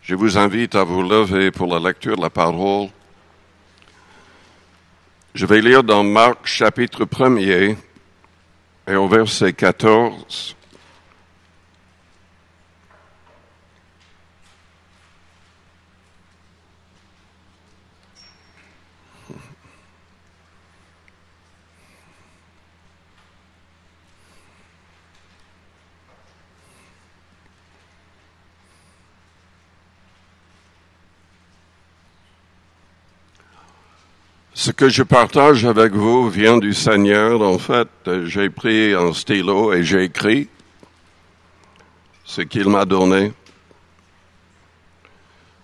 Je vous invite à vous lever pour la lecture de la parole. Je vais lire dans Marc chapitre 1er et au verset 14. Ce que je partage avec vous vient du Seigneur. En fait, j'ai pris un stylo et j'ai écrit ce qu'il m'a donné.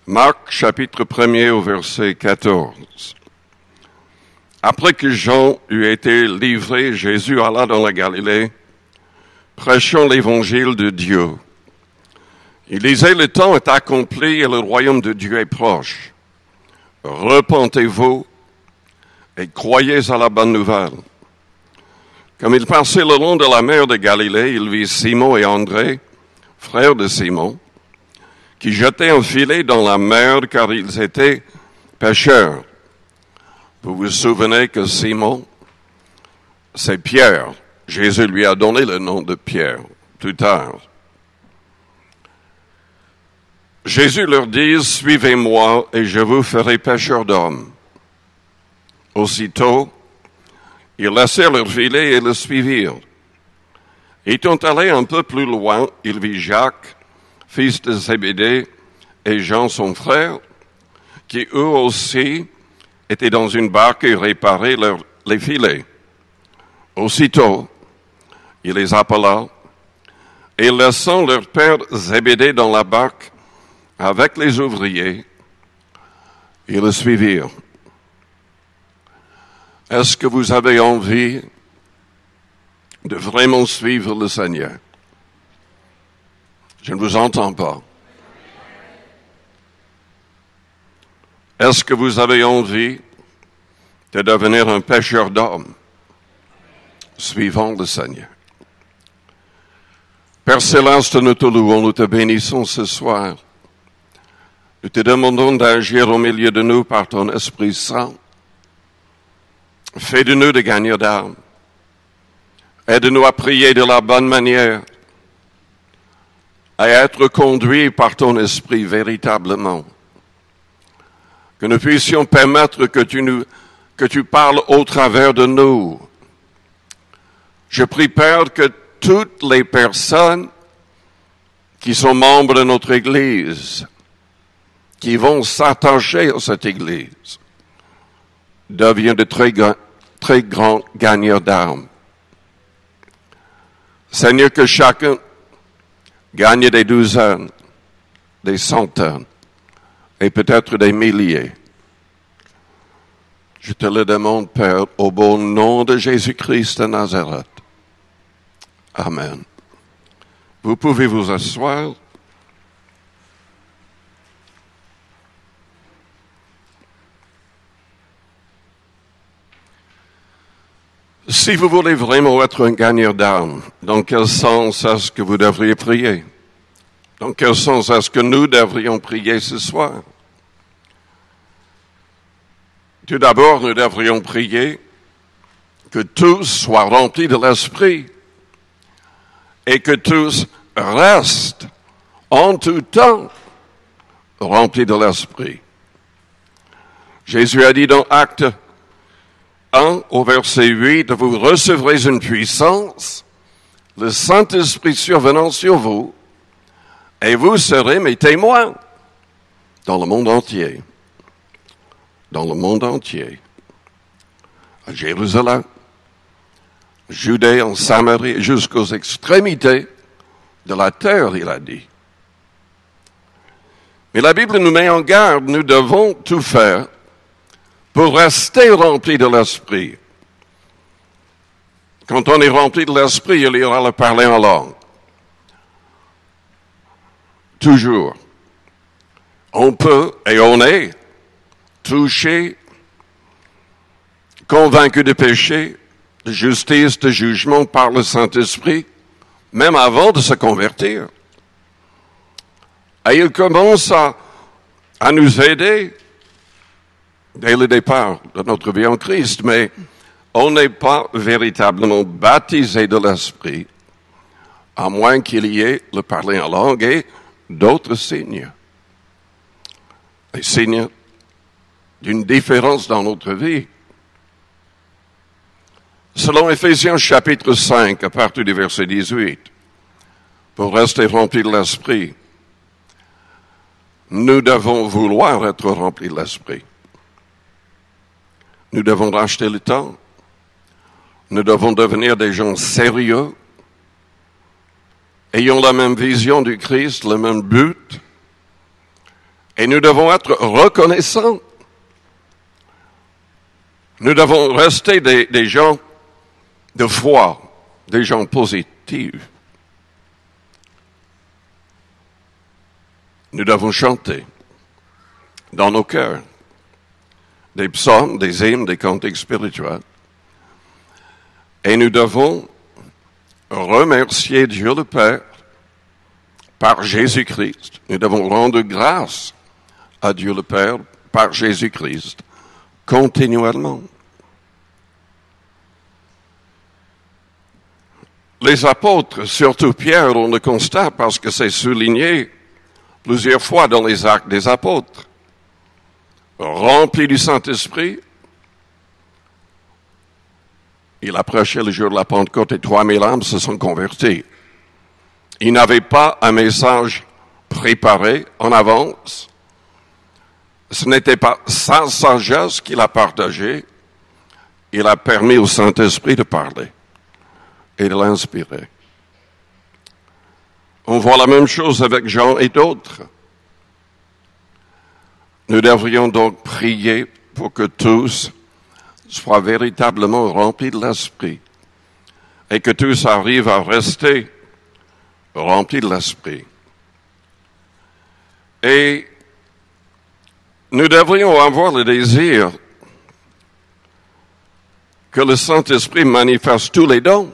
Marc, chapitre 1er, au verset 14. Après que Jean eut été livré, Jésus alla dans la Galilée, prêchant l'évangile de Dieu. Il disait, le temps est accompli et le royaume de Dieu est proche. Repentez-vous et croyez à la bonne nouvelle. Comme il passait le long de la mer de Galilée, il vit Simon et André, frères de Simon, qui jetaient un filet dans la mer car ils étaient pêcheurs. Vous vous souvenez que Simon, c'est Pierre. Jésus lui a donné le nom de Pierre plus tard. Jésus leur dit, « Suivez-moi et je vous ferai pêcheurs d'hommes. » Aussitôt, ils laissèrent leur filet et le suivirent. Étant allés un peu plus loin, il vit Jacques, fils de Zébédée, et Jean son frère, qui eux aussi étaient dans une barque et réparaient les filets. Aussitôt, il les appela, et laissant leur père Zébédée dans la barque avec les ouvriers, ils le suivirent. Est-ce que vous avez envie de vraiment suivre le Seigneur? Je ne vous entends pas. Est-ce que vous avez envie de devenir un pêcheur d'hommes suivant le Seigneur? Père Céleste, nous te louons, nous te bénissons ce soir. Nous te demandons d'agir au milieu de nous par ton Esprit Saint. Fais de nous des gagnants d'âme. Aide-nous à prier de la bonne manière, à être conduits par ton esprit véritablement. Que nous puissions permettre que tu parles au travers de nous. Je prie, Père, que toutes les personnes qui sont membres de notre Église, qui vont s'attacher à cette Église, deviennent de très grands gagnants d'âme. Seigneur, que chacun gagne des douzaines, des centaines et peut-être des milliers. Je te le demande, Père, au bon nom de Jésus-Christ de Nazareth. Amen. Vous pouvez vous asseoir. Si vous voulez vraiment être un gagnant d'âme, dans quel sens est-ce que vous devriez prier? Dans quel sens est-ce que nous devrions prier ce soir? Tout d'abord, nous devrions prier que tous soient remplis de l'Esprit et que tous restent en tout temps remplis de l'Esprit. Jésus a dit dans Actes 1 au verset 8, vous recevrez une puissance, le Saint-Esprit survenant sur vous, et vous serez mes témoins dans le monde entier. Dans le monde entier. À Jérusalem, Judée, en Samarie, jusqu'aux extrémités de la terre, il a dit. Mais la Bible nous met en garde, nous devons tout faire pour rester rempli de l'Esprit. Quand on est rempli de l'Esprit, il y aura le parler en langue. Toujours. On peut et on est touché, convaincu de péché, de justice, de jugement par le Saint-Esprit, même avant de se convertir. Et il commence à à nous aider dès le départ de notre vie en Christ, mais on n'est pas véritablement baptisé de l'Esprit, à moins qu'il y ait le parler en langue et d'autres signes. Les signes d'une différence dans notre vie. Selon Éphésiens chapitre 5, à partir du verset 18, pour rester remplis de l'Esprit, nous devons vouloir être remplis de l'Esprit. Nous devons racheter le temps. Nous devons devenir des gens sérieux, ayant la même vision du Christ, le même but, et nous devons être reconnaissants. Nous devons rester des gens de foi, des gens positifs. Nous devons chanter dans nos cœurs des psaumes, des hymnes, des cantiques spirituels. Et nous devons remercier Dieu le Père par Jésus-Christ. Nous devons rendre grâce à Dieu le Père par Jésus-Christ continuellement. Les apôtres, surtout Pierre, on le constate parce que c'est souligné plusieurs fois dans les actes des apôtres. Rempli du Saint-Esprit, il approchait le jour de la Pentecôte et 3000 âmes se sont converties. Il n'avait pas un message préparé en avance. Ce n'était pas sa sagesse qu'il a partagée. Il a permis au Saint-Esprit de parler et de l'inspirer. On voit la même chose avec Jean et d'autres. Nous devrions donc prier pour que tous soient véritablement remplis de l'Esprit et que tous arrivent à rester remplis de l'Esprit. Et nous devrions avoir le désir que le Saint-Esprit manifeste tous les dons.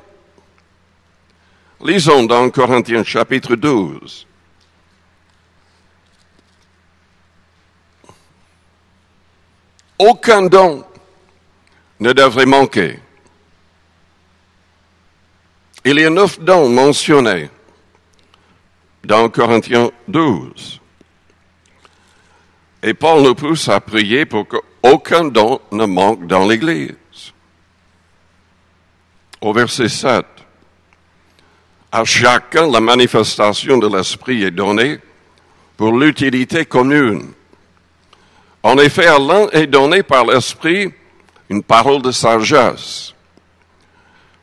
Lisons dans Corinthiens chapitre 12. Aucun don ne devrait manquer. Il y a 9 dons mentionnés dans Corinthiens 12. Et Paul nous pousse à prier pour qu'aucun don ne manque dans l'Église. Au verset 7. À chacun, la manifestation de l'Esprit est donnée pour l'utilité commune. En effet, à l'un est donné par l'Esprit une parole de sagesse.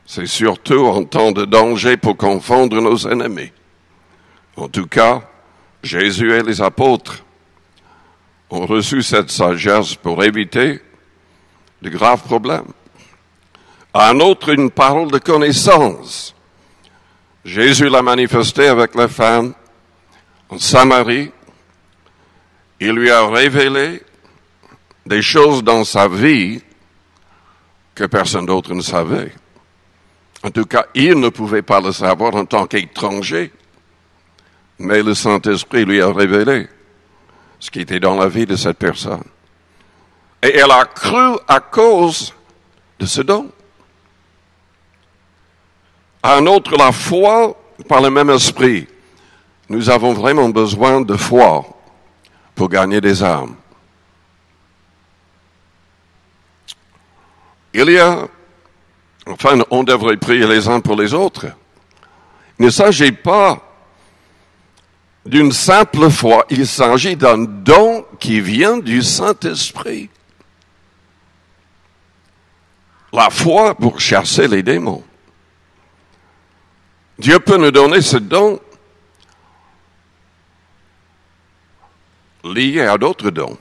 C'est surtout en temps de danger pour confondre nos ennemis. En tout cas, Jésus et les apôtres ont reçu cette sagesse pour éviter de graves problèmes. À un autre, une parole de connaissance. Jésus l'a manifesté avec la femme en Samarie. Il lui a révélé des choses dans sa vie que personne d'autre ne savait. En tout cas, il ne pouvait pas le savoir en tant qu'étranger, mais le Saint-Esprit lui a révélé ce qui était dans la vie de cette personne. Et elle a cru à cause de ce don. À un autre, la foi par le même esprit. Nous avons vraiment besoin de foi pour gagner des âmes. On devrait prier les uns pour les autres. Il ne s'agit pas d'une simple foi, il s'agit d'un don qui vient du Saint-Esprit. La foi pour chasser les démons. Dieu peut nous donner ce don lié à d'autres dons.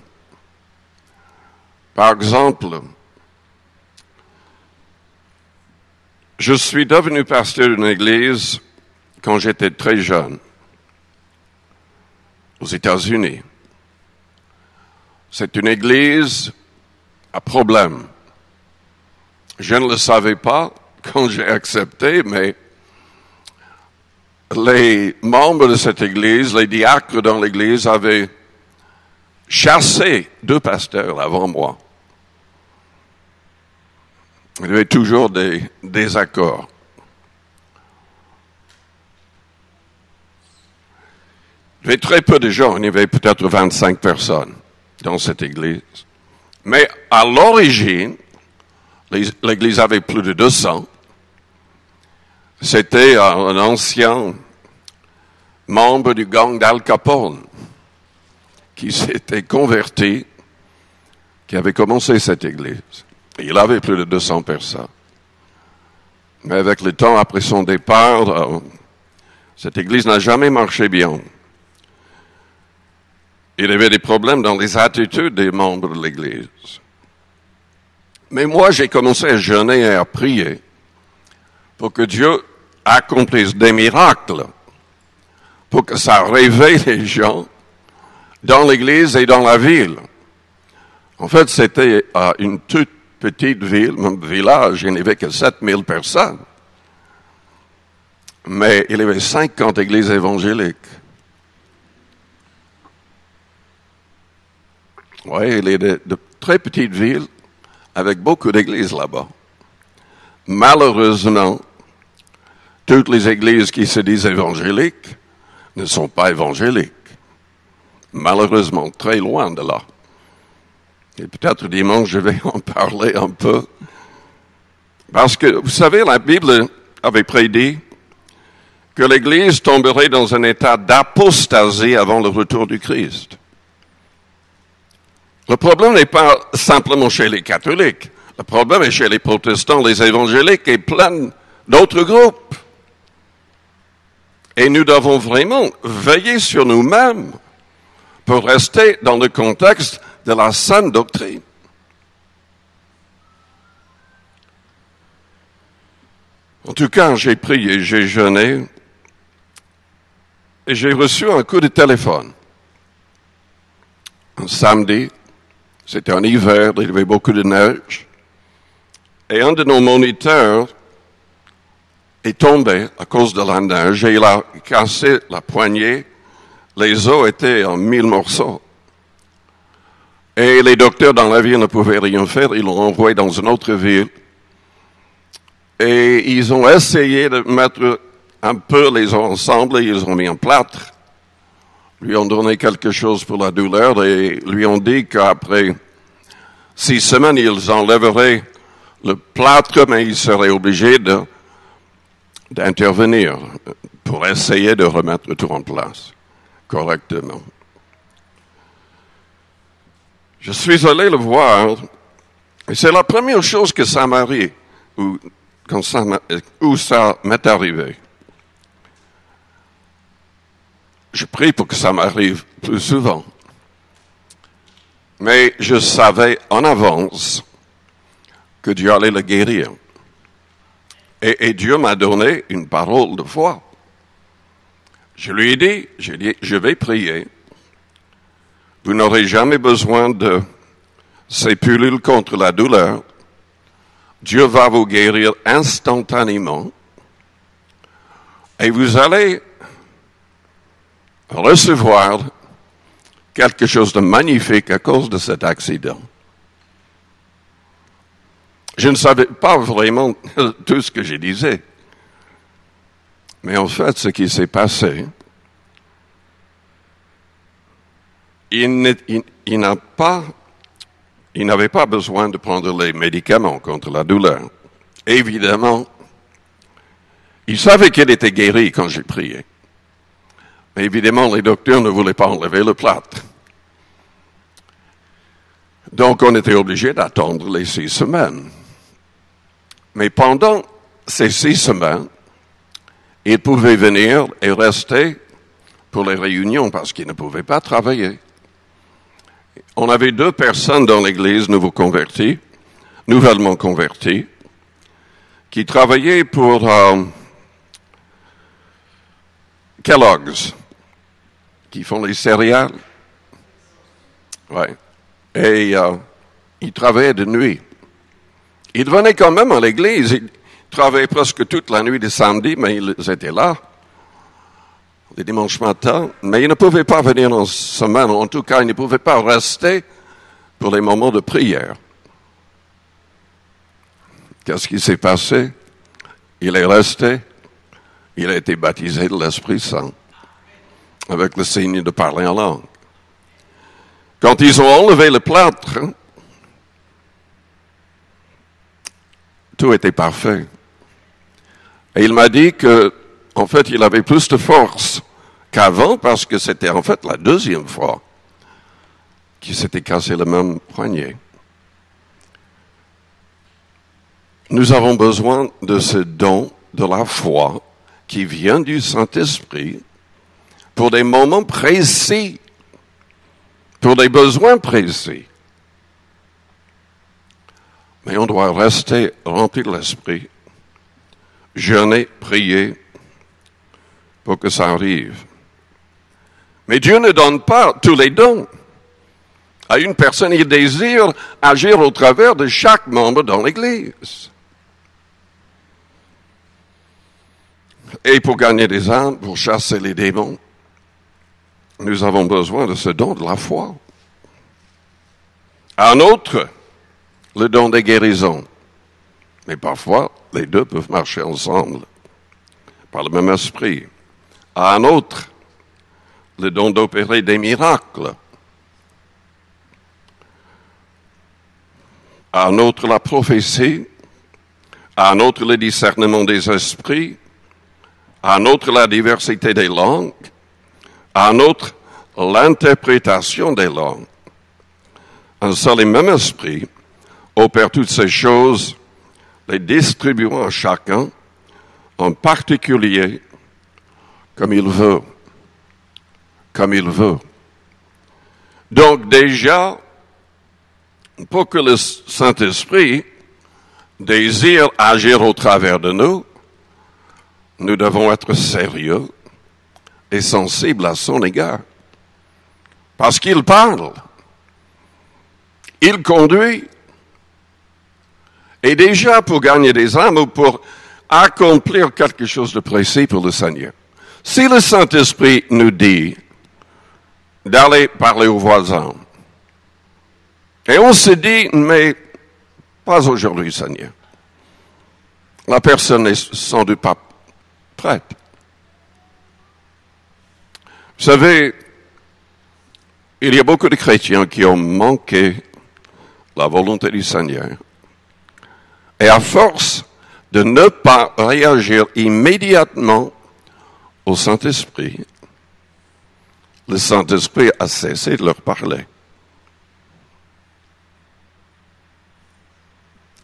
Par exemple, je suis devenu pasteur d'une église quand j'étais très jeune, aux États-Unis. C'est une église à problème. Je ne le savais pas quand j'ai accepté, mais les membres de cette église, les diacres dans l'église avaient chassé 2 pasteurs avant moi. Il y avait toujours des désaccords. Il y avait très peu de gens, il y avait peut-être 25 personnes dans cette église. Mais à l'origine, l'église avait plus de 200. C'était un ancien membre du gang d'Al Capone qui s'était converti, qui avait commencé cette église. Et il avait plus de 200 personnes. Mais avec le temps, après son départ, cette église n'a jamais marché bien. Il y avait des problèmes dans les attitudes des membres de l'Église. Mais moi, j'ai commencé à jeûner et à prier pour que Dieu accomplisse des miracles, pour que ça réveille les gens dans l'Église et dans la ville. En fait, c'était une toute petite ville, un village, il n'y avait que 7000 personnes. Mais il y avait 50 églises évangéliques. Oui, il y a de très petites villes avec beaucoup d'églises là-bas. Malheureusement, toutes les églises qui se disent évangéliques ne sont pas évangéliques. Malheureusement, très loin de là. Et peut-être dimanche, je vais en parler un peu. Parce que, vous savez, la Bible avait prédit que l'Église tomberait dans un état d'apostasie avant le retour du Christ. Le problème n'est pas simplement chez les catholiques. Le problème est chez les protestants, les évangéliques et plein d'autres groupes. Et nous devons vraiment veiller sur nous-mêmes pour rester dans le contexte de la saine doctrine. En tout cas, j'ai prié, j'ai jeûné et j'ai reçu un coup de téléphone. Un samedi. C'était en hiver, il y avait beaucoup de neige. Et un de nos moniteurs est tombé à cause de la neige et il a cassé la poignée. Les os étaient en 1000 morceaux. Et les docteurs dans la ville ne pouvaient rien faire. Ils l'ont envoyé dans une autre ville. Et ils ont essayé de mettre un peu les os ensemble et ils ont mis un plâtre. Lui ont donné quelque chose pour la douleur et lui ont dit qu'après 6 semaines, ils enlèveraient le plâtre, mais ils seraient obligés d'intervenir pour essayer de remettre tout en place correctement. Je suis allé le voir et c'est la première chose que ça m'arrive, où ça m'est arrivé. Je prie pour que ça m'arrive plus souvent. Mais je savais en avance que Dieu allait le guérir. Et Dieu m'a donné une parole de foi. Je lui ai dit, je vais prier. Vous n'aurez jamais besoin de ces pilules contre la douleur. Dieu va vous guérir instantanément. Et vous allez recevoir quelque chose de magnifique à cause de cet accident. Je ne savais pas vraiment tout ce que je disais. Mais en fait, ce qui s'est passé, il n'avait pas besoin de prendre les médicaments contre la douleur. Évidemment, il savait qu'il était guéri quand j'ai prié. Mais évidemment, les docteurs ne voulaient pas enlever le plâtre. Donc, on était obligé d'attendre les 6 semaines. Mais pendant ces 6 semaines, il pouvait venir et rester pour les réunions parce qu'il ne pouvait pas travailler. On avait 2 personnes dans l'église nouvellement converties, qui travaillaient pour Kellogg's, qui font les céréales. Ouais. Et ils travaillaient de nuit. Ils venaient quand même à l'église. Ils travaillaient presque toute la nuit de samedi, mais ils étaient là. les dimanches matins, mais ils ne pouvaient pas venir en semaine. En tout cas, ils ne pouvaient pas rester pour les moments de prière. Qu'est-ce qui s'est passé? Il est resté. Il a été baptisé de l'Esprit Saint avec le signe de parler en langue. Quand ils ont enlevé le plâtre, tout était parfait. Et il m'a dit que, en fait, il avait plus de force qu'avant parce que c'était en fait la deuxième fois qu'il s'était cassé le même poignet. Nous avons besoin de ce don de la foi qui vient du Saint-Esprit pour des moments précis, pour des besoins précis. Mais on doit rester rempli de l'Esprit, jeûner, prier pour que ça arrive. Mais Dieu ne donne pas tous les dons à une personne. Il désire agir au travers de chaque membre dans l'Église. Et pour gagner des âmes, pour chasser les démons, nous avons besoin de ce don de la foi. Un autre, le don des guérisons. Mais parfois, les deux peuvent marcher ensemble, par le même esprit. Un autre, le don d'opérer des miracles. Un autre, la prophétie. Un autre, le discernement des esprits. Un autre, la diversité des langues. Un autre, l'interprétation des langues. Un seul et même esprit opère toutes ces choses, les distribuant à chacun, en particulier, comme il veut. Comme il veut. Donc déjà, pour que le Saint-Esprit désire agir au travers de nous, nous devons être sérieux et sensibles à son égard. Parce qu'il parle, il conduit. Et déjà pour gagner des âmes ou pour accomplir quelque chose de précis pour le Seigneur. Si le Saint-Esprit nous dit d'aller parler aux voisins, et on se dit, mais pas aujourd'hui, Seigneur. La personne n'est sans doute pas prête. Vous savez, il y a beaucoup de chrétiens qui ont manqué la volonté du Seigneur. Et à force de ne pas réagir immédiatement au Saint-Esprit, le Saint-Esprit a cessé de leur parler.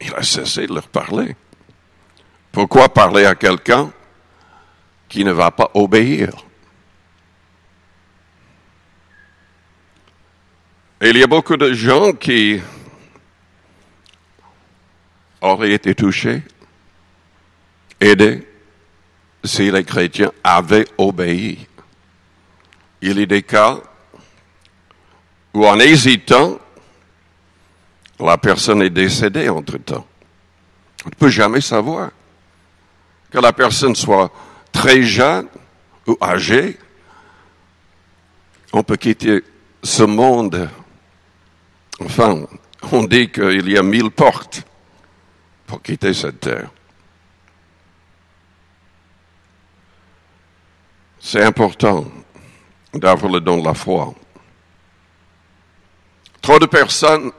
Il a cessé de leur parler. Pourquoi parler à quelqu'un qui ne va pas obéir? Et il y a beaucoup de gens qui auraient été touchés, aidés, si les chrétiens avaient obéi. Il y a des cas où, en hésitant, la personne est décédée entre-temps. On ne peut jamais savoir. Que la personne soit très jeune ou âgée, on peut quitter ce monde. Enfin, on dit qu'il y a 1000 portes pour quitter cette terre. C'est important d'avoir le don de la foi. Trop de personnes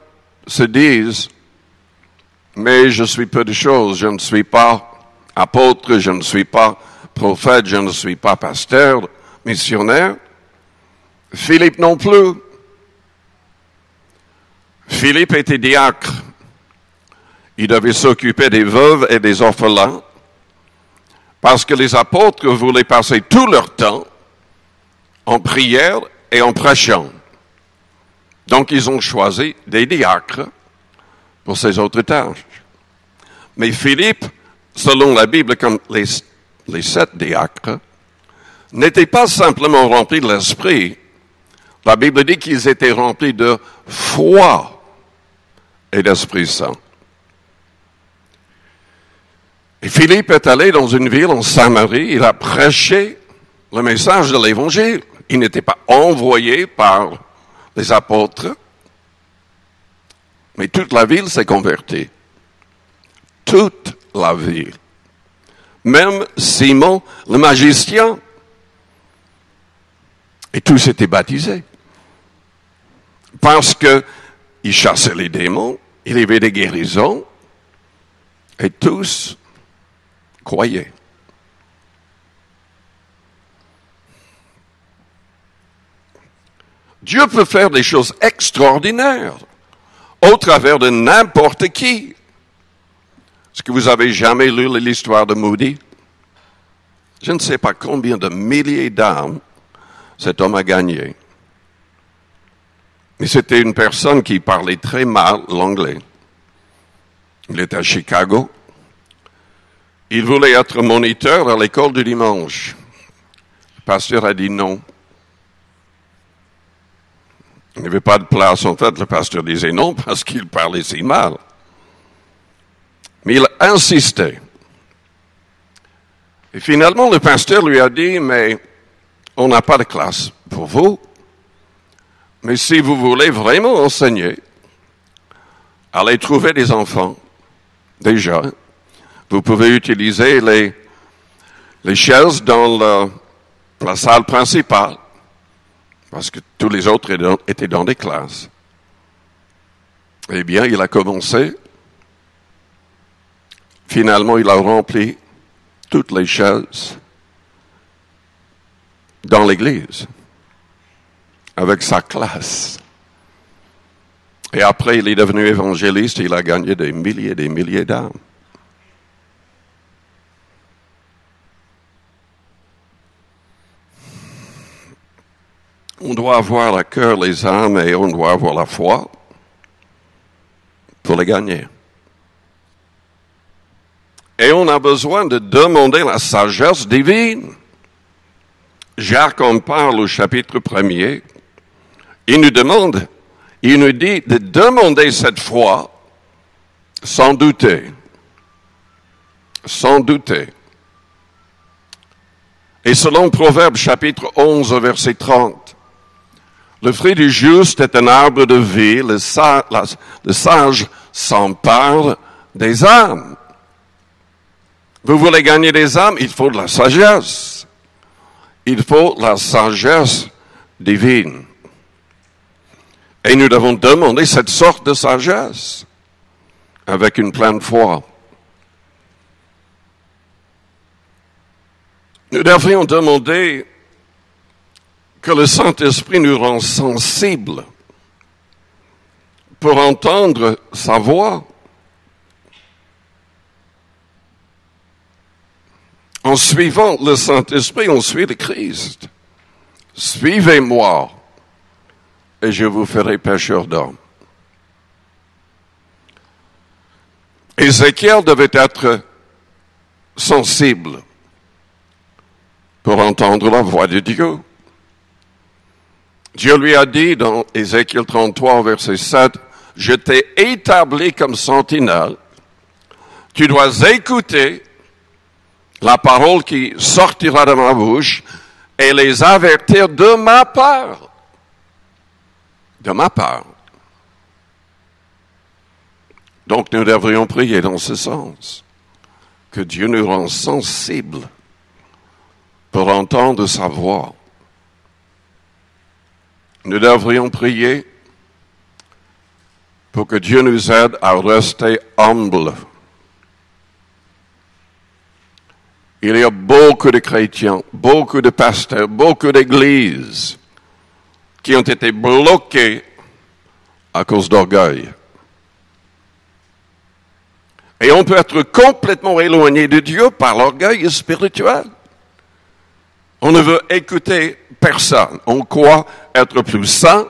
se disent, mais je suis peu de choses, je ne suis pas apôtre, je ne suis pas prophète, je ne suis pas pasteur, missionnaire. Philippe non plus. Philippe était diacre. Il devait s'occuper des veuves et des orphelins parce que les apôtres voulaient passer tout leur temps en prière et en prêchant. Donc ils ont choisi des diacres pour ces autres tâches. Mais Philippe, selon la Bible, comme les 7 diacres, n'était pas simplement rempli de l'esprit. La Bible dit qu'ils étaient remplis de foi et d'Esprit Saint. Et Philippe est allé dans une ville en Samarie, il a prêché le message de l'Évangile. Il n'était pas envoyé par les apôtres, mais toute la ville s'est convertie. Toute la ville. Même Simon, le magicien. Et tous étaient baptisés. Parce qu'il chassait les démons, il y avait des guérisons, et tous croyaient. Dieu peut faire des choses extraordinaires au travers de n'importe qui. Est-ce que vous avez jamais lu l'histoire de Moody? Je ne sais pas combien de milliers d'âmes cet homme a gagné. Mais c'était une personne qui parlait très mal l'anglais. Il était à Chicago. Il voulait être moniteur à l'école du dimanche. Le pasteur a dit non. Il n'y avait pas de place. En fait, le pasteur disait non parce qu'il parlait si mal. Mais il insistait. Et finalement, le pasteur lui a dit, mais on n'a pas de classe pour vous. Mais si vous voulez vraiment enseigner, allez trouver des enfants. Déjà, vous pouvez utiliser les chaises dans la salle principale. Parce que tous les autres étaient dans des classes. Eh bien, il a commencé. Finalement, il a rempli toutes les chaises dans l'église, avec sa classe. Et après, il est devenu évangéliste, il a gagné des milliers d'âmes. On doit avoir à cœur les âmes et on doit avoir la foi pour les gagner. Et on a besoin de demander la sagesse divine. Jacques en parle au chapitre 1er. Il nous dit de demander cette foi sans douter. Sans douter. Et selon Proverbe chapitre 11, verset 30, le fruit du juste est un arbre de vie, le sage s'empare des âmes. Vous voulez gagner des âmes, il faut de la sagesse. Il faut la sagesse divine. Et nous devons demander cette sorte de sagesse avec une pleine foi. Nous devrions demander que le Saint-Esprit nous rend sensibles pour entendre sa voix. En suivant le Saint-Esprit, on suit le Christ. Suivez-moi et je vous ferai pécheurs d'hommes. Ézéchiel devait être sensible pour entendre la voix de Dieu. Dieu lui a dit dans Ézéchiel 33, verset 7, « Je t'ai établi comme sentinelle. Tu dois écouter la parole qui sortira de ma bouche et les avertir de ma part. » De ma part. Donc nous devrions prier dans ce sens, que Dieu nous rende sensibles pour entendre sa voix. Nous devrions prier pour que Dieu nous aide à rester humbles. Il y a beaucoup de chrétiens, beaucoup de pasteurs, beaucoup d'églises qui ont été bloqués à cause d'orgueil. Et on peut être complètement éloigné de Dieu par l'orgueil spirituel. On ne veut écouter personne. On croit être plus saint,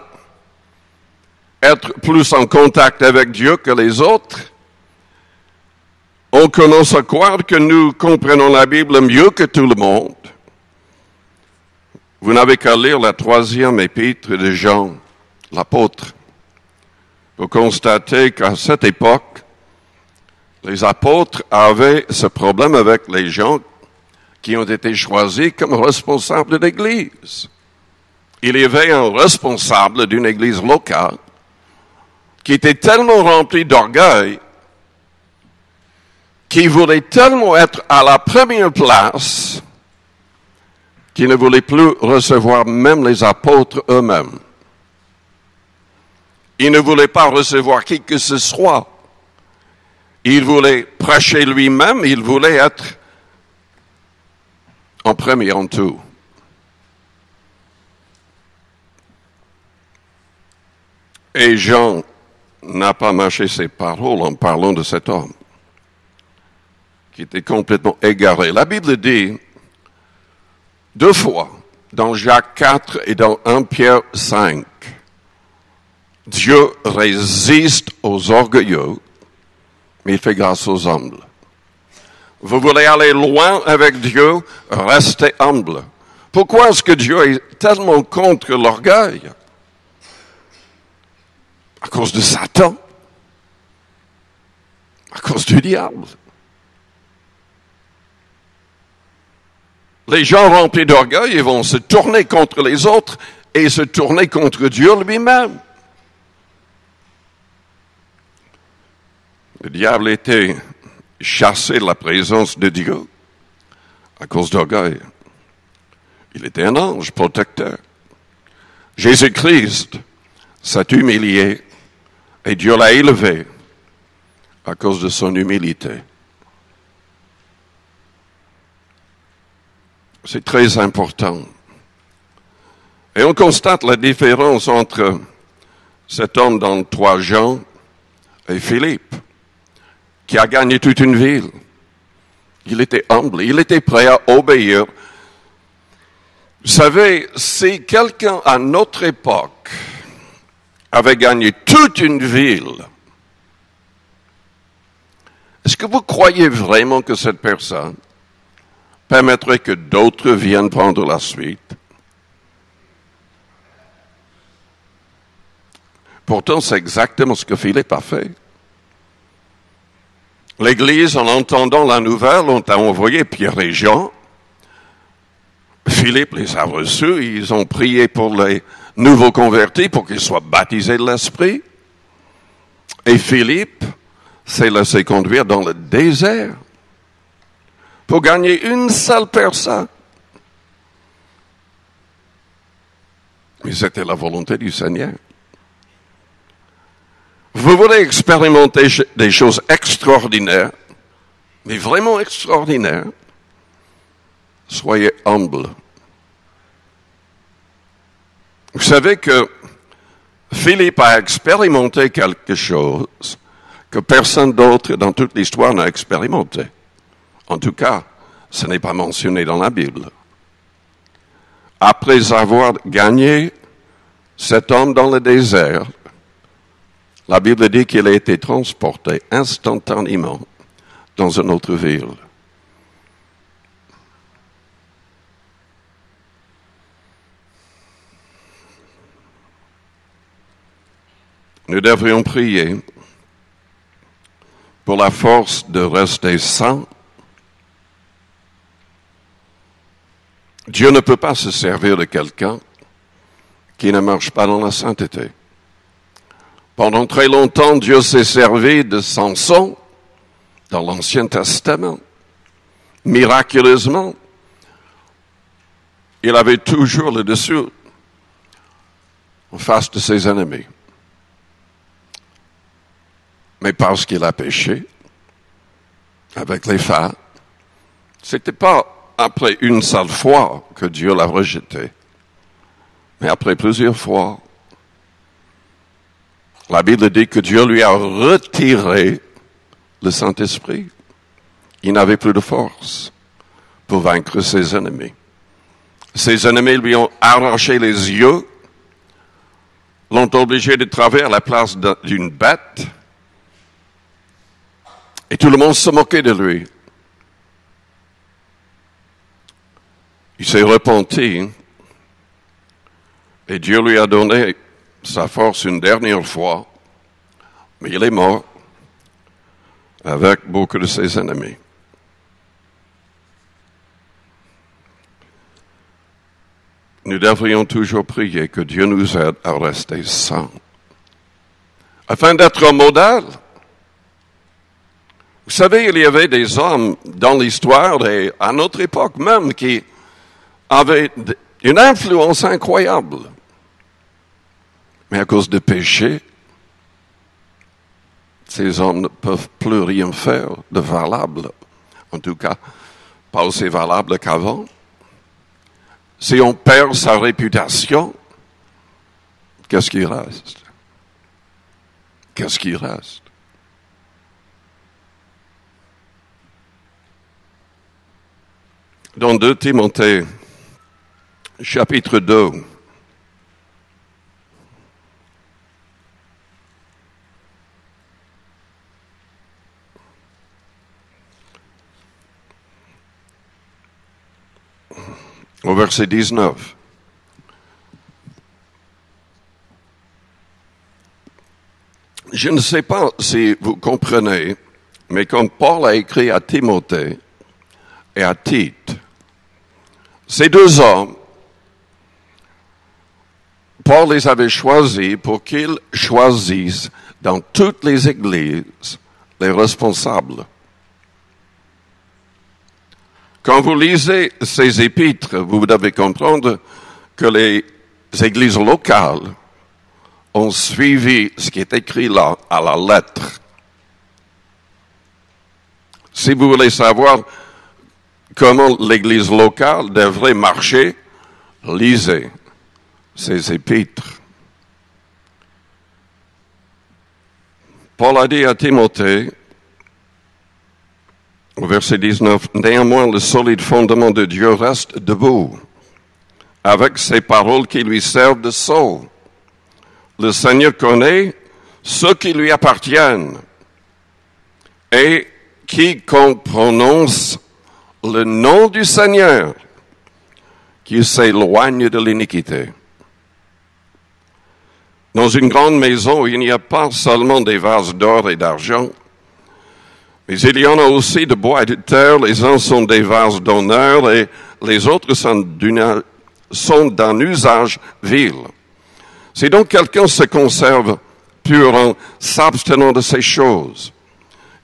être plus en contact avec Dieu que les autres. On commence à croire que nous comprenons la Bible mieux que tout le monde. Vous n'avez qu'à lire la 3e épître de Jean, l'apôtre. Vous constatez qu'à cette époque, les apôtres avaient ce problème avec les gens qui ont été choisis comme responsables de l'Église. Il y avait un responsable d'une Église locale qui était tellement rempli d'orgueil qu'il voulait tellement être à la première place qu'il ne voulait plus recevoir même les apôtres eux-mêmes. Il ne voulait pas recevoir qui que ce soit. Il voulait prêcher lui-même, il voulait être en premier en tout. Et Jean n'a pas mâché ses paroles en parlant de cet homme qui était complètement égaré. La Bible dit 2 fois, dans Jacques 4 et dans 1 Pierre 5, Dieu résiste aux orgueilleux, mais il fait grâce aux humbles. Vous voulez aller loin avec Dieu, restez humble. Pourquoi est-ce que Dieu est tellement contre l'orgueil? À cause de Satan. À cause du diable. Les gens remplis d'orgueil, ils vont se tourner contre les autres et se tourner contre Dieu lui-même. Le diable était chassé de la présence de Dieu à cause d'orgueil. Il était un ange protecteur. Jésus-Christ s'est humilié et Dieu l'a élevé à cause de son humilité. C'est très important. Et on constate la différence entre cet homme dans 3 Jean et Philippe, qui a gagné toute une ville. Il était humble, il était prêt à obéir. Vous savez, si quelqu'un à notre époque avait gagné toute une ville, est-ce que vous croyez vraiment que cette personne permettrait que d'autres viennent prendre la suite? Pourtant, c'est exactement ce que Philippe a fait. L'Église, en entendant la nouvelle, ont envoyé Pierre et Jean. Philippe les a reçus, ils ont prié pour les nouveaux convertis pour qu'ils soient baptisés de l'Esprit. Et Philippe s'est laissé conduire dans le désert pour gagner une seule personne. Mais c'était la volonté du Seigneur. Vous voulez expérimenter des choses extraordinaires, mais vraiment extraordinaires, soyez humble. Vous savez que Philippe a expérimenté quelque chose que personne d'autre dans toute l'histoire n'a expérimenté. En tout cas, ce n'est pas mentionné dans la Bible. Après avoir gagné cet homme dans le désert, la Bible dit qu'il a été transporté instantanément dans une autre ville. Nous devrions prier pour la force de rester saints. Dieu ne peut pas se servir de quelqu'un qui ne marche pas dans la sainteté. Pendant très longtemps, Dieu s'est servi de Samson dans l'Ancien Testament. Miraculeusement, il avait toujours le dessus en face de ses ennemis. Mais parce qu'il a péché avec les femmes, c'était pas après une seule fois que Dieu l'a rejeté, mais après plusieurs fois. La Bible dit que Dieu lui a retiré le Saint-Esprit. Il n'avait plus de force pour vaincre ses ennemis. Ses ennemis lui ont arraché les yeux, l'ont obligé de travailler à la place d'une bête, et tout le monde se moquait de lui. Il s'est repenti, et Dieu lui a donné sa force une dernière fois, mais il est mort avec beaucoup de ses ennemis. nous devrions toujours prier que Dieu nous aide à rester saints, afin d'être un modèle. Vous savez, il y avait des hommes dans l'histoire et à notre époque même qui avaient une influence incroyable. Mais à cause du péché, ces hommes ne peuvent plus rien faire de valable. En tout cas, pas aussi valable qu'avant. Si on perd sa réputation, qu'est-ce qui reste? Qu'est-ce qui reste? Dans 2 Timothée, chapitre 2, au verset 19. Je ne sais pas si vous comprenez, mais quand Paul a écrit à Timothée et à Tite, ces 2 hommes, Paul les avait choisis pour qu'ils choisissent dans toutes les églises les responsables. Quand vous lisez ces épîtres, vous devez comprendre que les églises locales ont suivi ce qui est écrit là, à la lettre. Si vous voulez savoir comment l'église locale devrait marcher, lisez ces épîtres. Paul a dit à Timothée, au verset 19, « Néanmoins, le solide fondement de Dieu reste debout, avec ces paroles qui lui servent de sceau. Le Seigneur connaît ceux qui lui appartiennent, et quiconque prononce le nom du Seigneur, qui s'éloigne de l'iniquité. » Dans une grande maison, il n'y a pas seulement des vases d'or et d'argent, mais il y en a aussi de bois et de terre. Les uns sont des vases d'honneur et les autres sont d'un usage vil. Si donc quelqu'un se conserve pur en s'abstenant de ces choses,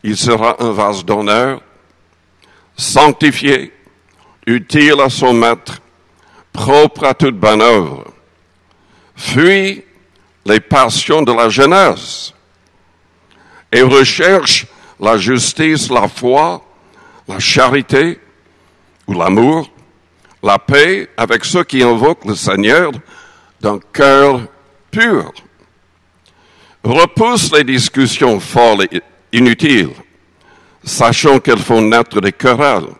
il sera un vase d'honneur, sanctifié, utile à son maître, propre à toute bonne œuvre. Fuis les passions de la jeunesse et recherche la justice, la foi, la charité ou l'amour, la paix avec ceux qui invoquent le Seigneur d'un cœur pur. Repousse les discussions folles et inutiles, sachant qu'elles font naître des querelles.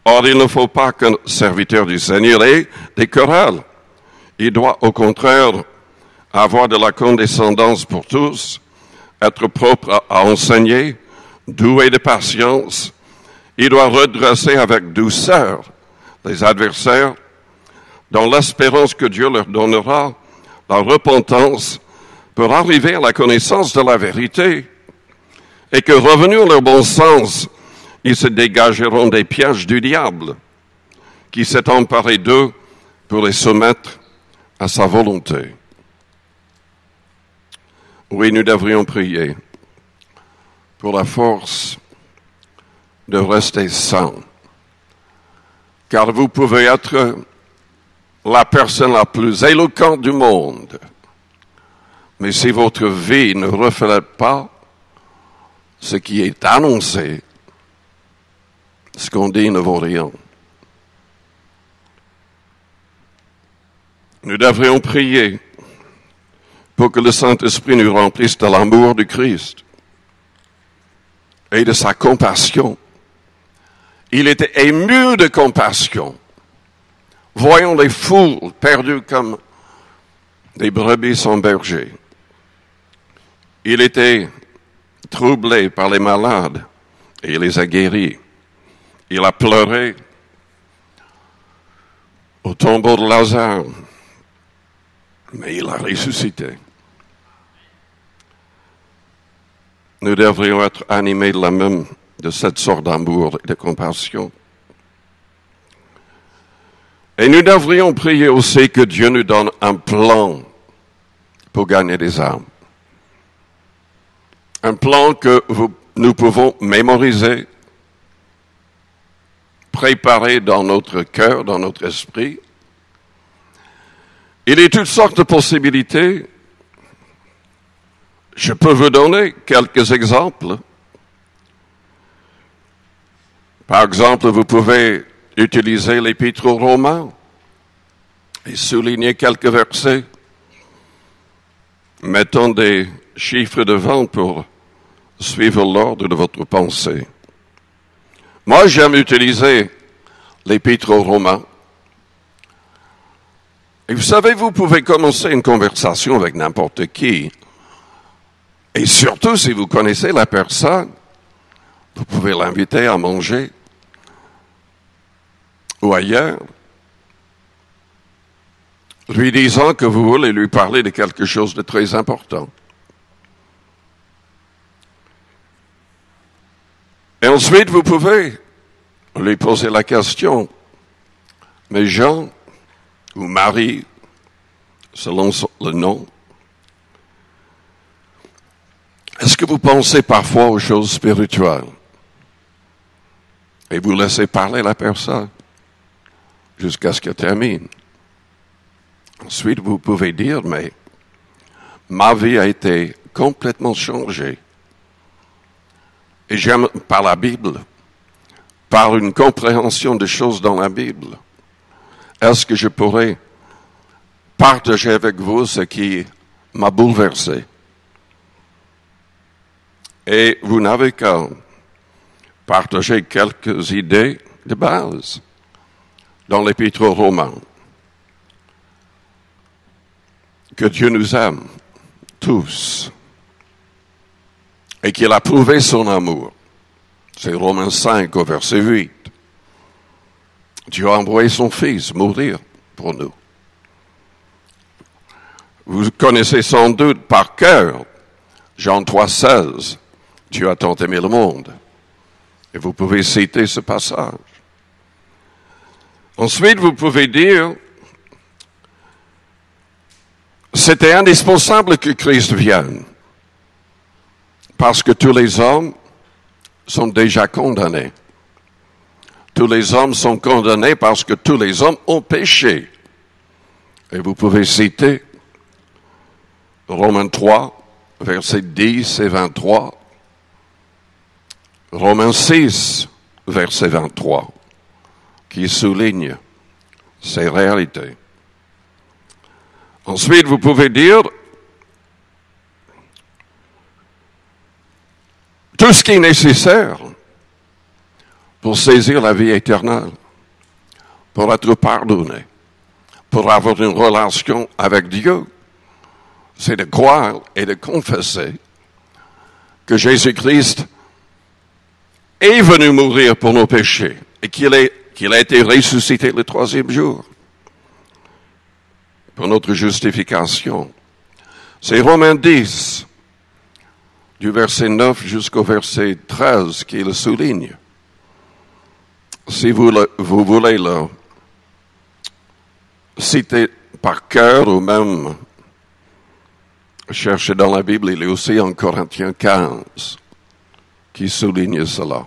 Or, il ne faut pas qu'un serviteur du Seigneur ait des querelles. Il doit, au contraire, avoir de la condescendance pour tous, être propre à enseigner, doué de patience. Il doit redresser avec douceur les adversaires, dans l'espérance que Dieu leur donnera la repentance pour arriver à la connaissance de la vérité, et que revenus à leur bon sens, ils se dégageront des pièges du diable, qui s'est emparé d'eux pour les soumettre à sa volonté. Oui, nous devrions prier pour la force de rester saints. Car vous pouvez être la personne la plus éloquente du monde, mais si votre vie ne reflète pas ce qui est annoncé, ce qu'on dit ne vaut rien. Nous devrions prier pour que le Saint-Esprit nous remplisse de l'amour du Christ et de sa compassion. Il était ému de compassion, voyant les foules perdues comme des brebis sans berger. Il était troublé par les malades et il les a guéris. Il a pleuré au tombeau de Lazare, mais il a ressuscité. Nous devrions être animés de cette sorte d'amour et de compassion. Et nous devrions prier aussi que Dieu nous donne un plan pour gagner des âmes. Un plan que nous pouvons mémoriser, préparer dans notre cœur, dans notre esprit. Il y a toutes sortes de possibilités. Je peux vous donner quelques exemples. Par exemple, vous pouvez utiliser l'Épître aux Romains et souligner quelques versets, mettant des chiffres devant pour suivre l'ordre de votre pensée. Moi, j'aime utiliser l'Épître aux Romains. Et vous savez, vous pouvez commencer une conversation avec n'importe qui. Et surtout, si vous connaissez la personne, vous pouvez l'inviter à manger ou ailleurs, lui disant que vous voulez lui parler de quelque chose de très important. Et ensuite, vous pouvez lui poser la question, mais Jean ou Marie, selon le nom, est-ce que vous pensez parfois aux choses spirituelles? Et vous laissez parler la personne jusqu'à ce qu'elle termine. Ensuite, vous pouvez dire, mais ma vie a été complètement changée. Et j'aime par la Bible, par une compréhension des choses dans la Bible. Est-ce que je pourrais partager avec vous ce qui m'a bouleversé? Et vous n'avez qu'à partager quelques idées de base dans l'Épître aux Romains. Que Dieu nous aime tous et qu'il a prouvé son amour. C'est Romains 5 au verset 8. Dieu a envoyé son Fils mourir pour nous. Vous connaissez sans doute par cœur Jean 3,16. Dieu a tant aimé le monde. Et vous pouvez citer ce passage. Ensuite, vous pouvez dire, c'était indispensable que Christ vienne, parce que tous les hommes sont déjà condamnés. Tous les hommes sont condamnés parce que tous les hommes ont péché. Et vous pouvez citer Romains 3, versets 10 et 23, Romains 6, verset 23, qui souligne ces réalités. Ensuite, vous pouvez dire tout ce qui est nécessaire pour saisir la vie éternelle, pour être pardonné, pour avoir une relation avec Dieu, c'est de croire et de confesser que Jésus-Christ est venu mourir pour nos péchés et qu'il a été ressuscité le troisième jour pour notre justification. C'est Romains 10, du verset 9 jusqu'au verset 13, qui le souligne. Si vous voulez le citer par cœur ou même chercher dans la Bible, il est aussi en Corinthiens 15 qui souligne cela.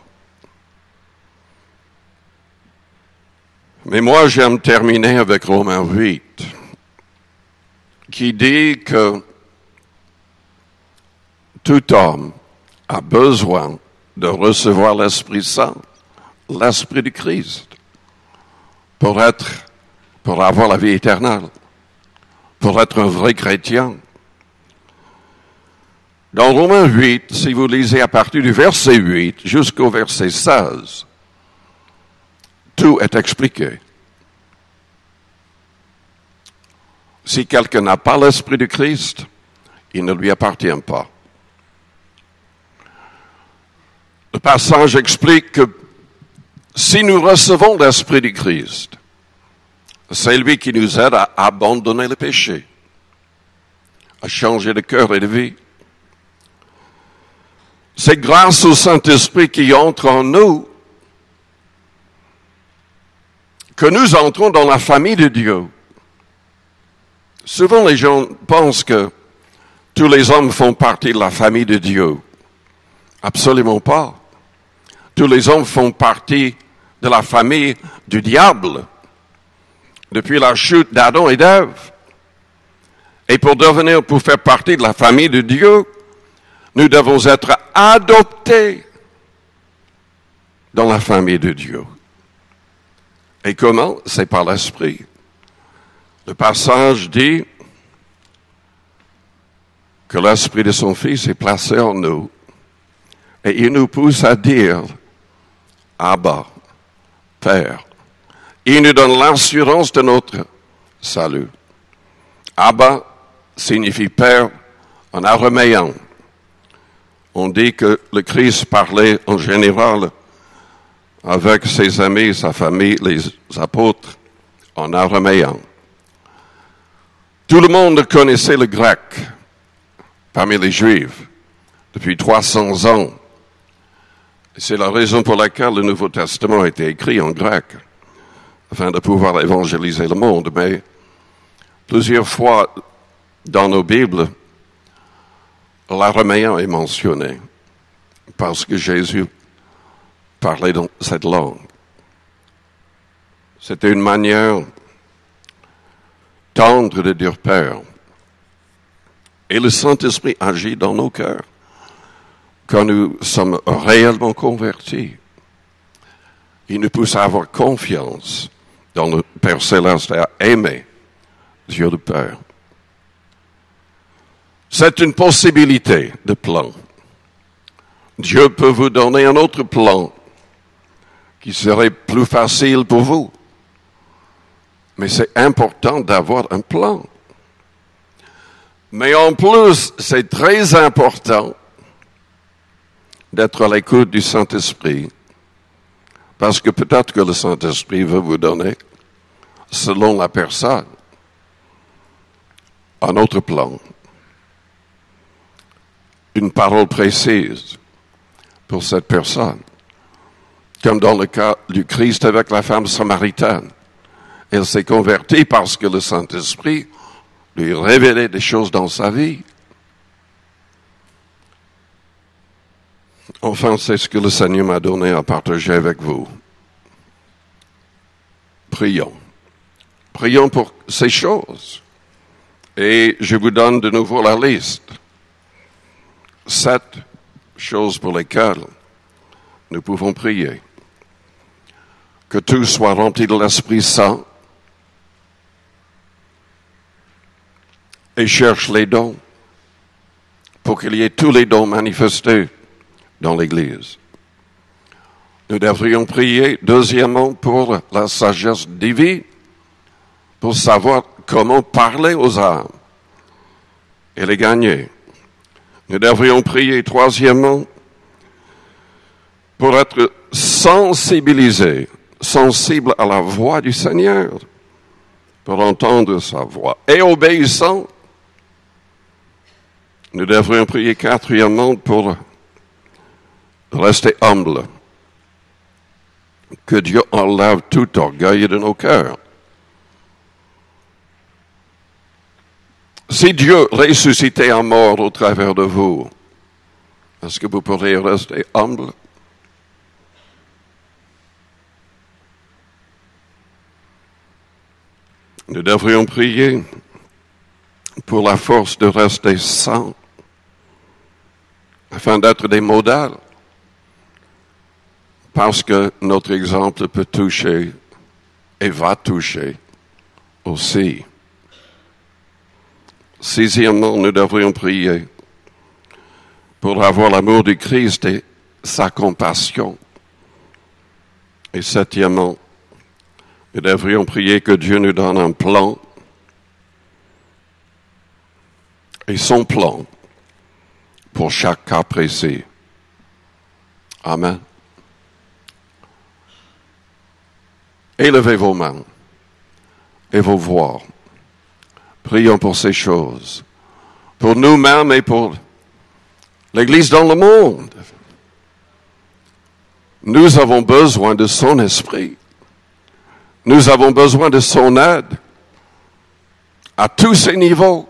Mais moi, j'aime terminer avec Romains 8, qui dit que tout homme a besoin de recevoir l'Esprit Saint, l'Esprit du Christ, pour avoir la vie éternelle, pour être un vrai chrétien. Dans Romains 8, si vous lisez à partir du verset 8 jusqu'au verset 16, tout est expliqué. Si quelqu'un n'a pas l'Esprit du Christ, il ne lui appartient pas. Le passage explique que si nous recevons l'Esprit du Christ, c'est lui qui nous aide à abandonner le péché, à changer de cœur et de vie. C'est grâce au Saint-Esprit qui entre en nous que nous entrons dans la famille de Dieu. Souvent, les gens pensent que tous les hommes font partie de la famille de Dieu. Absolument pas. Tous les hommes font partie de la famille du diable depuis la chute d'Adam et d'Ève. Et pour faire partie de la famille de Dieu, nous devons être adoptés dans la famille de Dieu. Et comment? C'est par l'Esprit. Le passage dit que l'Esprit de son Fils est placé en nous et il nous pousse à dire Abba, Père. Il nous donne l'assurance de notre salut. Abba signifie Père en araméen. On dit que le Christ parlait en général avec ses amis, sa famille, les apôtres, en araméen. Tout le monde connaissait le grec parmi les Juifs depuis 300 ans. Et c'est la raison pour laquelle le Nouveau Testament a été écrit en grec, afin de pouvoir évangéliser le monde. Mais plusieurs fois dans nos Bibles, l'araméen est mentionné, parce que Jésus parlait dans cette langue. C'était une manière tendre de dire Père. Et le Saint-Esprit agit dans nos cœurs quand nous sommes réellement convertis. Il nous pousse à avoir confiance dans le Père Céleste et à aimer Dieu le Père. C'est une possibilité de plan. Dieu peut vous donner un autre plan qui serait plus facile pour vous. Mais c'est important d'avoir un plan. Mais en plus, c'est très important d'être à l'écoute du Saint-Esprit. Parce que peut-être que le Saint-Esprit veut vous donner, selon la personne, un autre plan. Une parole précise pour cette personne. Comme dans le cas du Christ avec la femme samaritaine. Elle s'est convertie parce que le Saint-Esprit lui révélait des choses dans sa vie. Enfin, c'est ce que le Seigneur m'a donné à partager avec vous. Prions. Prions pour ces choses. Et je vous donne de nouveau la liste. 7 choses pour lesquelles nous pouvons prier. Que tout soit rempli de l'Esprit Saint et cherche les dons pour qu'il y ait tous les dons manifestés dans l'Église. Nous devrions prier, deuxièmement, pour la sagesse divine, pour savoir comment parler aux âmes et les gagner. Nous devrions prier, troisièmement, pour être sensibilisés, sensibles à la voix du Seigneur, pour entendre sa voix, et obéissants. Nous devrions prier, quatrièmement, pour rester humbles. Que Dieu enlève tout orgueil de nos cœurs. Si Dieu ressuscitait un mort au travers de vous, est-ce que vous pourriez rester humble? Nous devrions prier pour la force de rester saints, afin d'être des modèles, parce que notre exemple peut toucher et va toucher aussi. Sixièmement, nous devrions prier pour avoir l'amour du Christ et sa compassion. Et septièmement, nous devrions prier que Dieu nous donne un plan et son plan pour chaque cas précis. Amen. Élevez vos mains et vos voix. Prions pour ces choses, pour nous-mêmes et pour l'Église dans le monde. Nous avons besoin de son esprit. Nous avons besoin de son aide à tous ces niveaux.